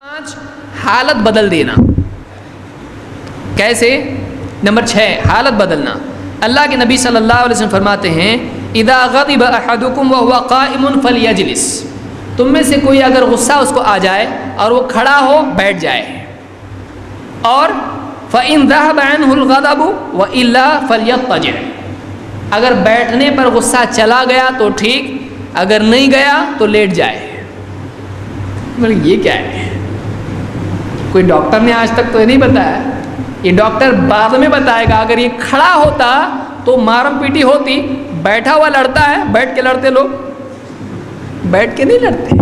5 حالت بدل دینا. کیسے؟ نمبر 6 حالت بدلنا. اللہ کے نبی صلی اللہ علیہ وسلم فرماتے ہیں اذا غضب احدکم وهو قائم فلیجلس. تم میں سے کوئی اگر غصہ اس کو آ جائے اور وہ کھڑا ہو بیٹھ جائے. اور فإن ذهب عنه الغضب وإلا فليضطجع. اگر بیٹھنے پر غصہ چلا گیا تو ٹھیک، اگر نہیں گیا تو لیٹ جائے. یہ کیا ہے؟ کوئی ڈاکٹر نے آج تک تو یہ نہیں بتایا. یہ ڈاکٹر بعد میں بتائے گا. اگر یہ کھڑا ہوتا تو مارم پیٹی ہوتی. بیٹھا ہوا لڑتا ہے، بیٹھ کے لڑتے لوگ، بیٹھ کے نہیں لڑتے.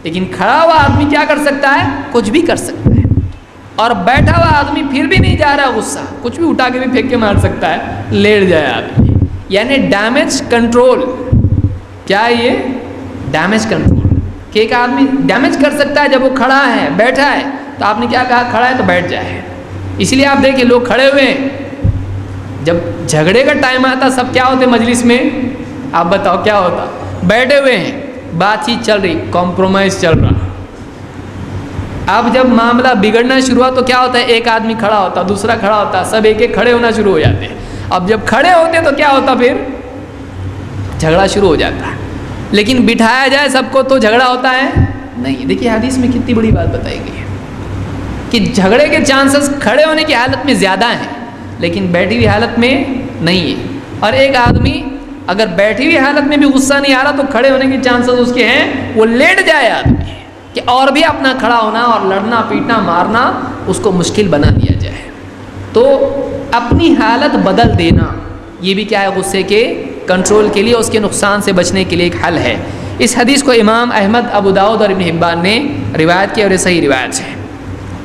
لیکن کھڑا ہوا آدمی کیا کر سکتا ہے؟ کچھ بھی کر سکتا ہے. اور بیٹھا ہوا آدمی پھر بھی نہیں جا رہا غصہ، کچھ بھی اٹھا کے بھی پھینک کے مار سکتا ہے، لیٹ جائے آدمی. یعنی ڈیمیج کنٹرول. کیا یہ ڈیمیج کنٹرول کہ ایک آدمی ڈیمیج کر سکتا ہے جب وہ کھڑا ہے بیٹھا ہے. تو آپ نے کیا کہا؟ کھڑا ہے تو بیٹھ جائے. اس لیے آپ دیکھیں لوگ کھڑے ہوئے ہیں، جب جھگڑے کا ٹائم آتا سب کیا ہوتے مجلس میں؟ آپ بتاؤ کیا ہوتا؟ بیٹھے ہوئے ہیں، بات چیت چل رہی، کمپرومائز چل رہا. اب جب معاملہ بگڑنا شروع ہوا تو کیا ہوتا ہے؟ ایک آدمی کھڑا ہوتا، دوسرا کھڑا ہوتا، سب ایک ایک کھڑے ہونا شروع ہو جاتے ہیں. اب جب کھڑے ہوتے تو کیا ہوتا؟ پھر جھگڑا شروع ہو جاتا ہے. لیکن بٹھایا جائے سب کو تو جھگڑا ہوتا ہے نہیں. دیکھیے حدیث میں کتنی بڑی بات بتائی گئی ہے کہ جھگڑے کے چانسز کھڑے ہونے کی حالت میں زیادہ ہیں لیکن بیٹھی ہوئی حالت میں نہیں ہے. اور ایک آدمی اگر بیٹھی ہوئی حالت میں بھی غصہ نہیں آ رہا تو کھڑے ہونے کے چانسز اس کے ہیں. وہ لیٹ جائے آدمی کہ اور بھی اپنا کھڑا ہونا اور لڑنا پیٹنا مارنا اس کو مشکل بنا دیا جائے. تو اپنی حالت بدل دینا یہ بھی کیا ہے؟ غصے کے کنٹرول کے لیے، اس کے نقصان سے بچنے کے لیے ایک حل ہے. اس حدیث کو امام احمد، ابو داؤد اور ابن حبان نے روایت کی اور یہ صحیح روایت ہے.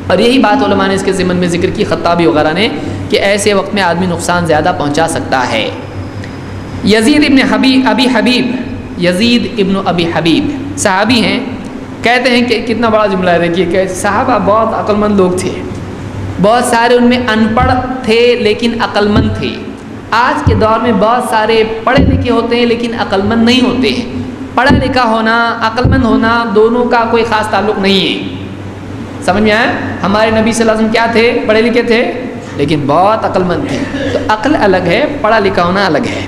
اور یہی بات علماء نے اس کے ضمن میں ذکر کی، خطابی وغیرہ نے، کہ ایسے وقت میں آدمی نقصان زیادہ پہنچا سکتا ہے. یزید ابن ابی حبیب صحابی ہیں. کہتے ہیں کہ کتنا بڑا جملہ ہے، دیکھیے کہ صحابہ بہت عقل مند لوگ تھے. بہت سارے ان میں ان پڑھ تھے لیکن عقل مند تھے. آج کے دور میں بہت سارے پڑھے لکھے ہوتے ہیں لیکن عقل مند نہیں ہوتے ہیں. پڑھا لکھا ہونا، عقل مند ہونا، دونوں کا کوئی خاص تعلق نہیں ہے. سمجھ میں آیا؟ ہمارے نبی صلی اللہ علیہ وسلم کیا تھے؟ پڑھے لکھے تھے لیکن بہت عقل مند تھے. تو عقل الگ ہے، پڑھا لکھا ہونا الگ ہے.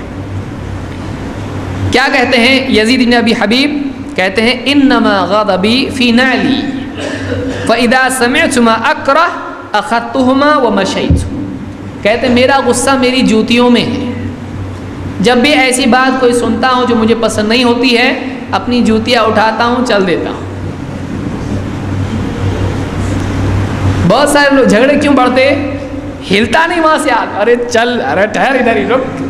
کیا کہتے ہیں یزید بن ابی حبیب؟ کہتے ہیں انما غضبی فی نعلی فاذا سمعت ما اکرہ اخذتهما ومشیت. کہتے ہیں میرا غصہ میری جوتیوں میں ہے. جب بھی ایسی بات کوئی سنتا ہوں جو مجھے پسند نہیں ہوتی ہے، اپنی جوتیاں اٹھاتا ہوں، چل دیتا ہوں. بہت سارے لوگ جھگڑے کیوں بڑھتے؟ ہلتا نہیں وہاں سے ارے چل، ارے ٹھہر، ادھر ہی رک.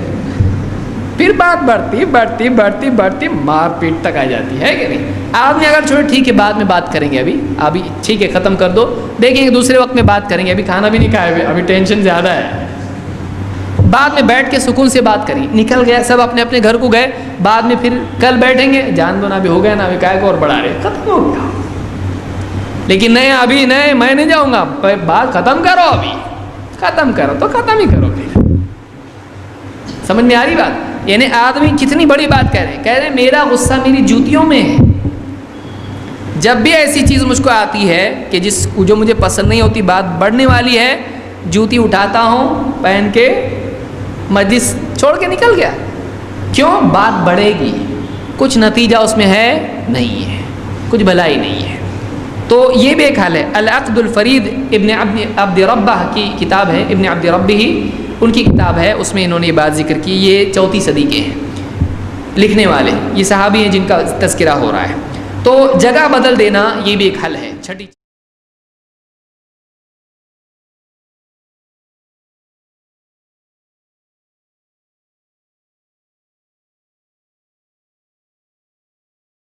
پھر بات بڑھتی مار پیٹ تک آ جاتی ہے کہ نہیں؟ آدمی اگر چھوڑے ٹھیک ہے بعد میں بات کریں گے، ابھی ٹھیک ہے ختم کر دو، دیکھیں گے دوسرے وقت میں بات کریں گے، ابھی کھانا بھی نہیں کھایا، ابھی ٹینشن زیادہ ہے. بعد میں بیٹھ کے سکون سے بات کریں. نکل گیا سب اپنے اپنے گھر کو گئے، بعد میں پھر کل بیٹھیں گے، جان دو نا ابھی ہو گیا نا، ابھی کائے کو اور بڑھا رہے، ختم ہو گیا. لیکن نہیں ابھی نہیں، میں نہیں جاؤں گا، بات ختم کرو، ابھی ختم کرو تو ختم ہی کرو. پھر سمجھ میں آ رہی بات؟ یعنی آدمی کتنی بڑی بات کہہ رہے ہیں میرا غصہ میری جوتیوں میں ہے. جب بھی ایسی چیز مجھ کو آتی ہے کہ جو مجھے پسند نہیں ہوتی، بات بڑھنے والی ہے، جوتی اٹھاتا ہوں، پہن کے مجلس چھوڑ کے نکل گیا. کیوں؟ بات بڑھے گی، کچھ نتیجہ اس میں ہے نہیں ہے، کچھ بھلائی نہیں ہے. تو یہ بھی ایک حل ہے. العقد الفرید ابن عبد ربہ کی کتاب ہے، ابن عبد ربہ ہی ان کی کتاب ہے، اس میں انہوں نے یہ بات ذکر کی. یہ 4 صدی کے ہیں لکھنے والے، یہ صحابی ہیں جن کا تذکرہ ہو رہا ہے. تو جگہ بدل دینا یہ بھی ایک حل ہے. 6